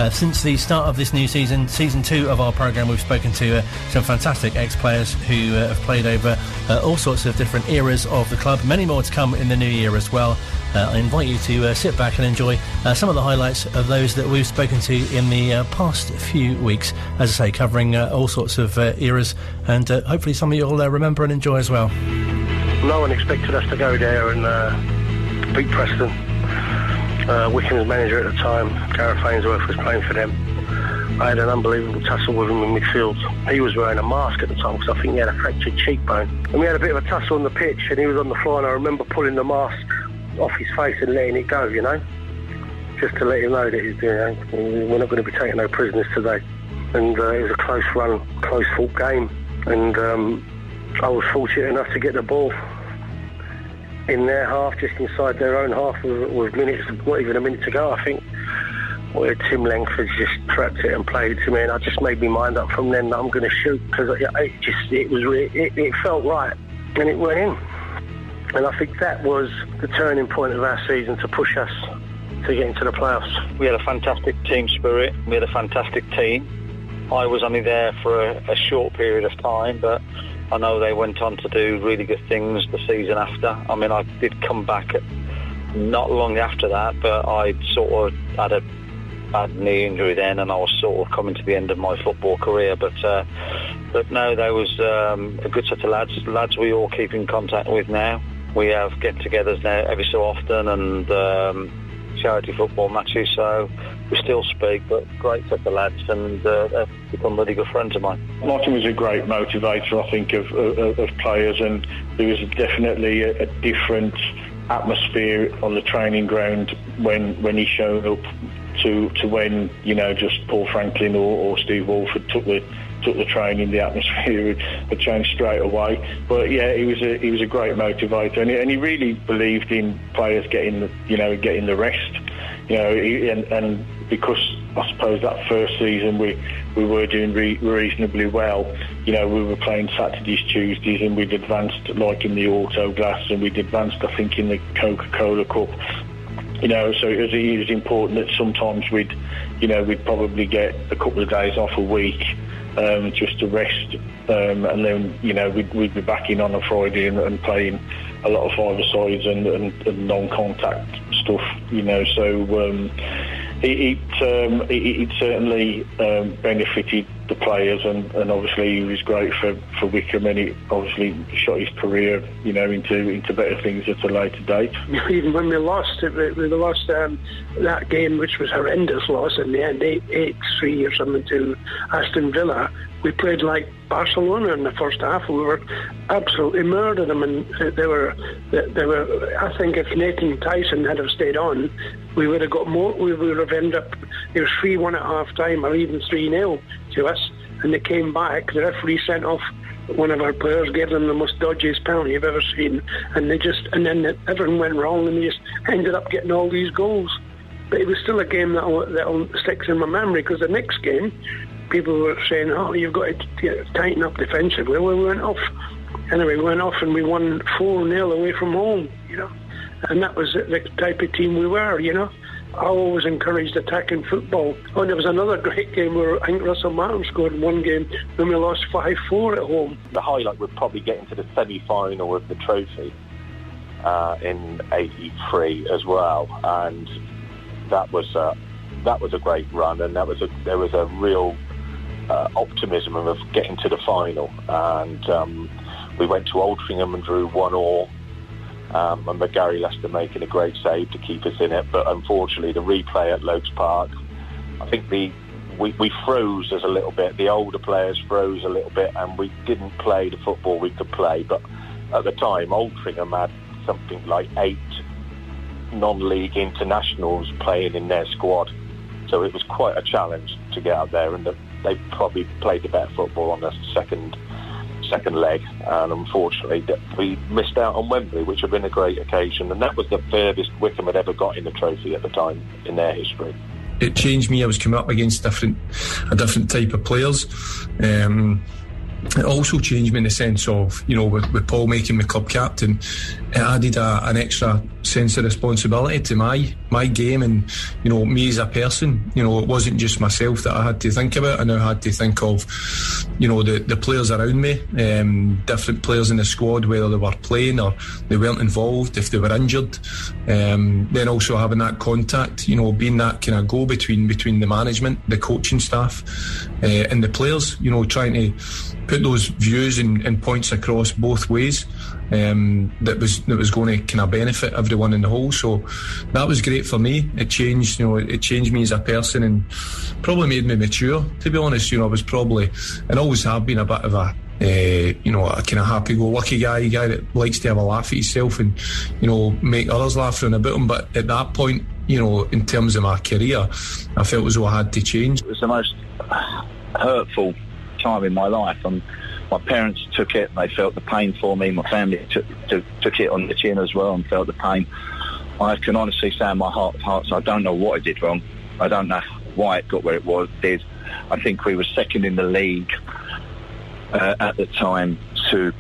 Since the start of this new season, season 2 of our programme, we've spoken to some fantastic ex-players who have played over all sorts of different eras of the club. Many more to come in the new year as well. I invite you to sit back and enjoy some of the highlights of those that we've spoken to in the past few weeks, as I say, covering all sorts of eras, and hopefully some of you will remember and enjoy as well. No one expected us to go there and beat Preston. Wycombe's manager at the time, Gareth Ainsworth, was playing for them. I had an unbelievable tussle with him in midfield. He was wearing a mask at the time because I think he had a fractured cheekbone. And we had a bit of a tussle on the pitch, and he was on the floor, and I remember pulling the mask off his face and letting it go, just to let him know that we're not going to be taking no prisoners today. And it was a close run, close fought game, and I was fortunate enough to get the ball in their half, just inside their own half, with minutes, not even a minute to go, I think, where Tim Langford just trapped it and played it to me, and I just made my mind up from then that I'm going to shoot, because it felt right, and it went in. And I think that was the turning point of our season to push us to get into the playoffs. We had a fantastic team spirit. We had a fantastic team. I was only there for a short period of time, but I know they went on to do really good things the season after. I mean, I did come back not long after that, but I sort of had a bad knee injury then, and I was sort of coming to the end of my football career. But no, there was a good set of lads we all keep in contact with now. We have get-togethers now every so often, and charity football matches, so we still speak, but great set of lads, and they've become really good friends of mine. Martin was a great motivator, I think, of players, and there was definitely a different atmosphere on the training ground when he showed up to when, just Paul Franklin or Steve Walford took the training. The atmosphere had changed straight away. But yeah, he was a great motivator, and he really believed in players getting the rest. And because I suppose that first season we were doing reasonably well. We were playing Saturdays, Tuesdays, and we'd advanced like in the Auto Glass, and we'd advanced I think in the Coca-Cola Cup. So it was important that sometimes we'd probably get a couple of days off a week just to rest, and then we'd be back in on a Friday and playing a lot of five-a-sides and non-contact stuff. So it certainly benefited the players, and obviously he was great for Wycombe, and he obviously shot his career, you know, into better things at a later date. Even when we lost that game, which was a horrendous loss in the end, 8-3 or something to Aston Villa, we played like Barcelona in the first half. We were absolutely murdered them, and they were. I think if Nathan Tyson had have stayed on, we would have got more. We would have ended up. It was 3-1 at half time, or even 3-0 to us. And they came back. The referee sent off one of our players, gave them the most dodgiest penalty you've ever seen, and then everything went wrong, and they just ended up getting all these goals. But it was still a game that sticks in my memory, because the next game, people were saying, "Oh, you've got to tighten up defensively." Well, we went off. Anyway, we went off and we won 4-0 away from home, you know. And that was the type of team we were, you know. I always encouraged attacking football. Oh, and there was another great game where I think Russell Martin scored in one game when we lost 5-4 at home. The highlight would probably get into the semi-final of the trophy in '83 as well, and that was a great run, and there was a real optimism of getting to the final, and we went to Altrincham and drew 1-1. And Gary Lester making a great save to keep us in it, but unfortunately the replay at Lokes Park, I think we froze us a little bit. The older players froze a little bit, and we didn't play the football we could play. But at the time, Altrincham had something like 8 non-league internationals playing in their squad, so it was quite a challenge to get out there, and they probably played the better football on the second leg, and unfortunately we missed out on Wembley, which had been a great occasion, and that was the furthest Wycombe had ever got in the trophy at the time in their history. It changed me. I was coming up against a different type of players. It also changed me in the sense of, you know, with Paul making me club captain, it added an extra sense of responsibility to my game, and, you know, me as a person. You know, it wasn't just myself that I had to think about. I now had to think of, you know, the players around me, different players in the squad, whether they were playing or they weren't involved, if they were injured. Then also having that contact, you know, being that kind of go-between between the management, the coaching staff, and the players, you know, trying to put those views and points across both ways, that was going to kind of benefit everyone in the whole. So that was great for me. It changed me as a person, and probably made me mature, to be honest. You know, I was probably, and always have been, a bit of a you know, a kind of happy-go-lucky guy that likes to have a laugh at himself and, you know, make others laugh around about him. But at that point, you know, in terms of my career, I felt as though I had to change. It was the most hurtful time in my life, and my parents took it. They felt the pain for me. My family took it on the chin as well and felt the pain. I can honestly say in my heart of hearts, I don't know what I did wrong. I don't know why it got where it did. I think we were second in the league at the time to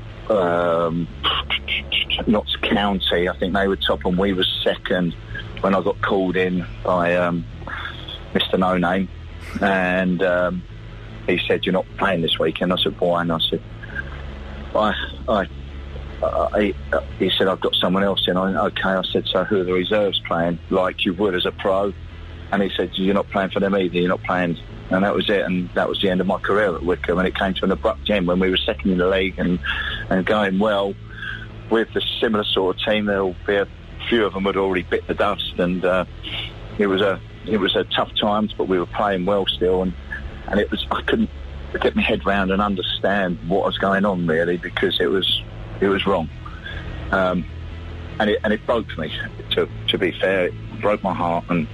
Notts County. I think they were top and we were second when I got called in by Mr. No Name, and he said, "You're not playing this weekend." I said, "Why?" And I said, he said, "I've got someone else in." Okay, I said, "So who are the reserves playing?" "Like you would as a pro." And he said, "You're not playing for them either, you're not playing." And that was it, and that was the end of my career at Wycombe. And it came to an abrupt end when we were second in the league and going well with the similar sort of team. There'll be a few of them had already bit the dust, and it was a tough times, but we were playing well still, and I couldn't get my head round and understand what was going on really, because it was wrong, and it broke me. To be fair, it broke my heart, and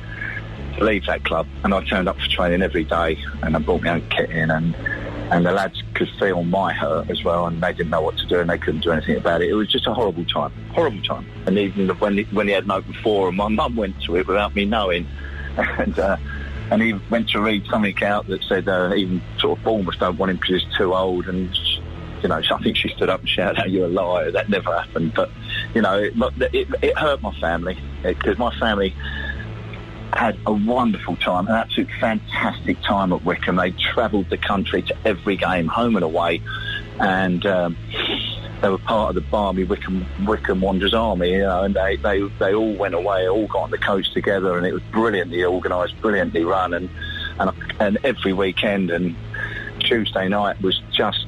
to leave that club. And I turned up for training every day, and I brought my own kit in, and the lads could feel my hurt as well, and they didn't know what to do, and they couldn't do anything about it. It was just a horrible time. And even when he had an open forum, my mum went to it without me knowing, and he went to read something out that said even sort of Bournemouth don't want him because he's too old, and you know, I think she stood up and shouted out, "You're a liar, that never happened." But you know, it hurt my family, because my family had a wonderful time, an absolute fantastic time at Wycombe. They travelled the country to every game, home and away, and they were part of the Barmy Wycombe Wanderers Army, you know, and they all went away, all got on the coast together, and it was brilliantly organised, brilliantly run, and every weekend, and Tuesday night was just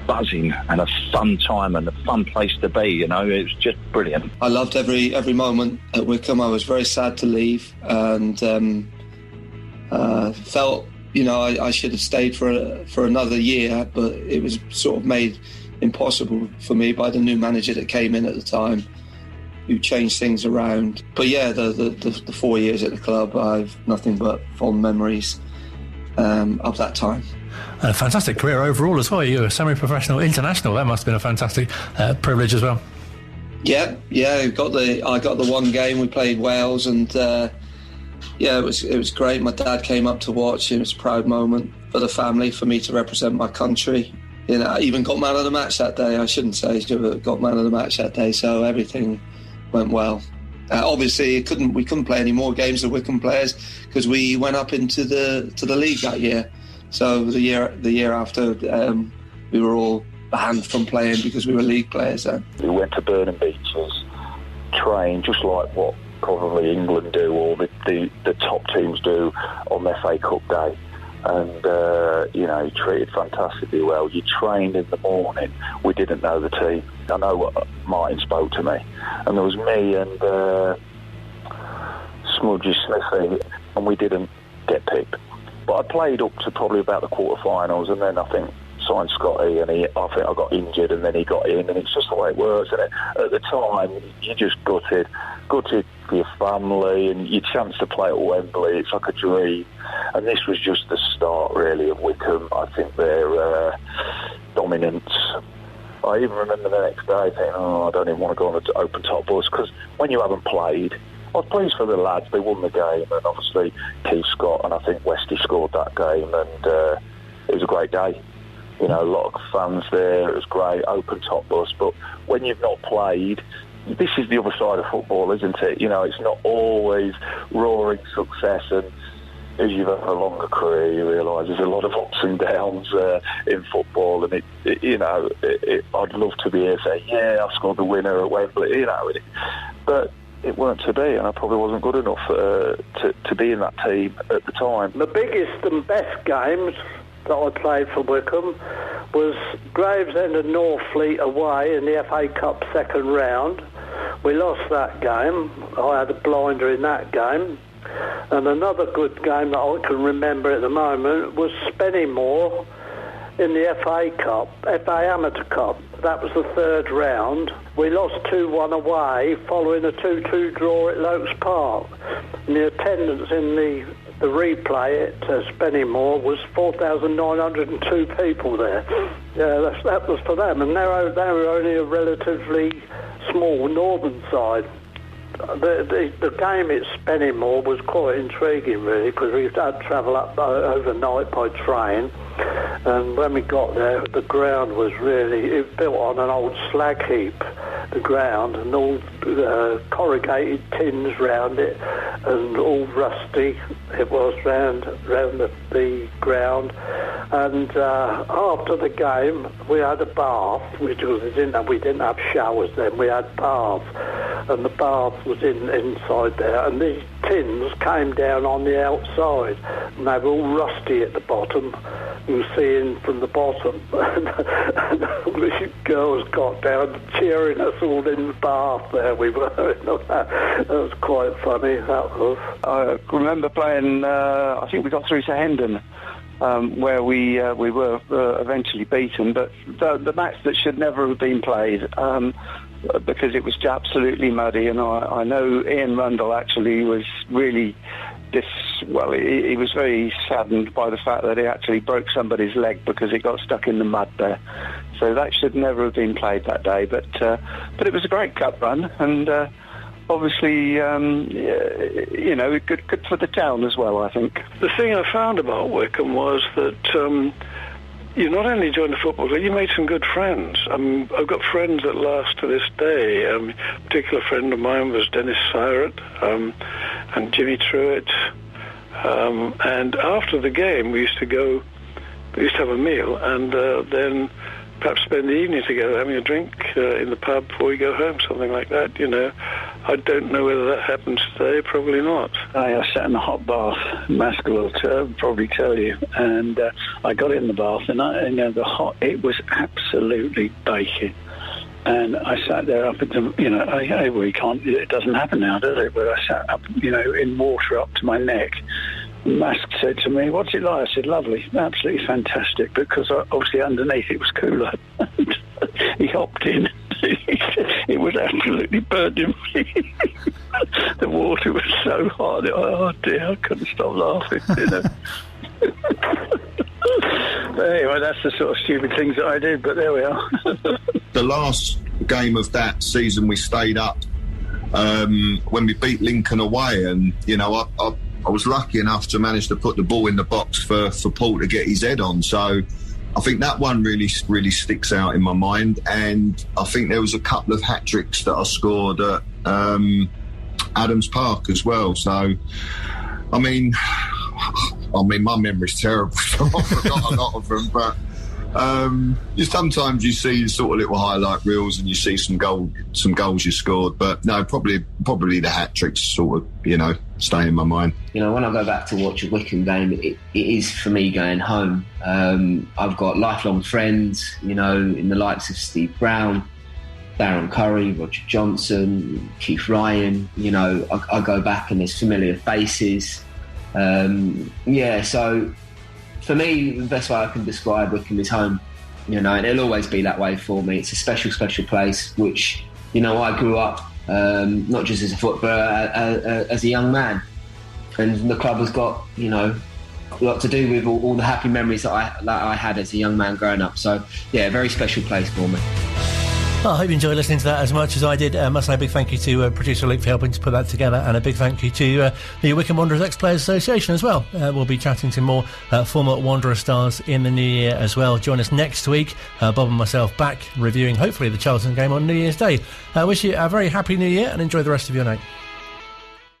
buzzing and a fun time and a fun place to be, you know. It was just brilliant. I loved every moment at Wycombe. I was very sad to leave and felt, you know, I should have stayed for another year, but it was sort of made impossible for me by the new manager that came in at the time, who changed things around. But yeah, the 4 years at the club, I've nothing but fond memories of that time. A fantastic career overall as well. You're a semi-professional international. That must have been a fantastic privilege as well. Yeah. I got the one game. We played Wales, and it was great. My dad came up to watch. It was a proud moment for the family, for me to represent my country. You know, I even got man of the match that day. I shouldn't say, but got man of the match that day. So everything went well. Obviously, we couldn't play any more games with Wycombe players because we went up into the league that year. So the year after, we were all banned from playing because we were league players then. We went to Burnham Beeches, trained just like what probably England do or the top teams do on the FA Cup day. And, treated fantastically well. You trained in the morning. We didn't know the team. I know what Martin spoke to me. And there was me and Smudgy Smithy, and we didn't get picked. But I played up to probably about the quarterfinals, and then I think signed Scotty, and I think I got injured, and then he got in, and it's just the way it works. And at the time, you're just gutted for your family, and your chance to play at Wembley, it's like a dream. And this was just the start, really, of Wycombe. I think their dominance. I even remember the next day thinking, I don't even want to go on an open top bus, because when you haven't played, I was pleased for the lads. They won the game, and obviously Keith Scott and I think Westy scored that game, and it was a great day. You know, a lot of fans there. It was great, open top bus. But when you've not played, this is the other side of football, isn't it? You know, it's not always roaring success, and as you've had a longer career, you realise there's a lot of ups and downs in football, and I'd love to be here saying, yeah, I scored the winner at Wembley, you know, but it weren't to be, and I probably wasn't good enough to be in that team at the time. The biggest and best games that I played for Wycombe was Gravesend and Northfleet away in the FA Cup second round. We lost that game. I had a blinder in that game. And another good game that I can remember at the moment was Spennymoor in the FA Cup, FA Amateur Cup. That was the third round. We lost 2-1 away following a 2-2 draw at Lokes Park. And the attendance in the replay at Spennymoor was 4,902 people there. Yeah, that was for them. And they were only a relatively small northern side. The game at Spennymoor was quite intriguing, really, because we had to travel up overnight by train. And when we got there, the ground was it built on an old slag heap, the ground, and all corrugated tins round it, and all rusty it was round the ground. And after the game, we had a bath, we didn't have showers then, we had baths, and the bath was inside there, and these tins came down on the outside, and they were all rusty at the bottom. You were seeing from the bottom, and all these girls got down cheering us all in the bath there. We were. That was quite funny, that was. I remember playing, I think we got through to Hendon, where we were eventually beaten, but the match that should never have been played, because it was absolutely muddy, and I know Ian Rundle actually was really he was very saddened by the fact that he actually broke somebody's leg because it got stuck in the mud there. So that should never have been played that day, but it was a great cup run, and obviously, good for the town as well, I think. The thing I found about Wycombe was that you not only joined the football club, you made some good friends. I've got friends that last to this day. A particular friend of mine was Dennis Syrett and Jimmy Truitt. And after the game, we used to have a meal, and then perhaps spend the evening together having a drink in the pub before we go home, something like that, you know. I don't know whether that happens today. Probably not. I sat in a hot bath. Mask will probably tell you. And I got in the bath, and it was absolutely baking. And I sat there up at the, it doesn't happen now, does it? But I sat up, in water up to my neck. Mask said to me, "What's it like?" I said, "Lovely, absolutely fantastic," because obviously underneath it was cooler. He hopped in. It was absolutely burning me. The water was so hot. Oh dear, I couldn't stop laughing. But anyway, that's the sort of stupid things that I did. But there we are. The last game of that season, we stayed up when we beat Lincoln away, and I was lucky enough to manage to put the ball in the box for Paul to get his head on. So I think that one really sticks out in my mind. And I think there was a couple of hat-tricks that I scored at Adams Park as well. So, I mean, my memory's terrible, so I forgot a lot of them. But sometimes you see sort of little highlight reels and you see some goals you scored. But no, probably the hat-tricks sort of, stay in my mind. When I go back to watch a Wycombe game, it is for me going home. I've got lifelong friends, in the likes of Steve Brown, Darren Curry, Roger Johnson, Keith Ryan. I go back and there's familiar faces. So for me, the best way I can describe Wycombe is home. And it'll always be that way for me. It's a special, special place, which, I grew up not just as a footballer, as a young man. And the club has got, a lot to do with all the happy memories that I had as a young man growing up. So, yeah, a very special place for me. Well, I hope you enjoyed listening to that as much as I did. I must say a big thank you to producer Luke for helping to put that together, and a big thank you to the Wycombe Wanderers Ex-Players Association as well. We'll be chatting to more former Wanderer stars in the new year as well. Join us next week. Bob and myself back reviewing, hopefully, the Charlton game on New Year's Day. I wish you a very happy new year and enjoy the rest of your night.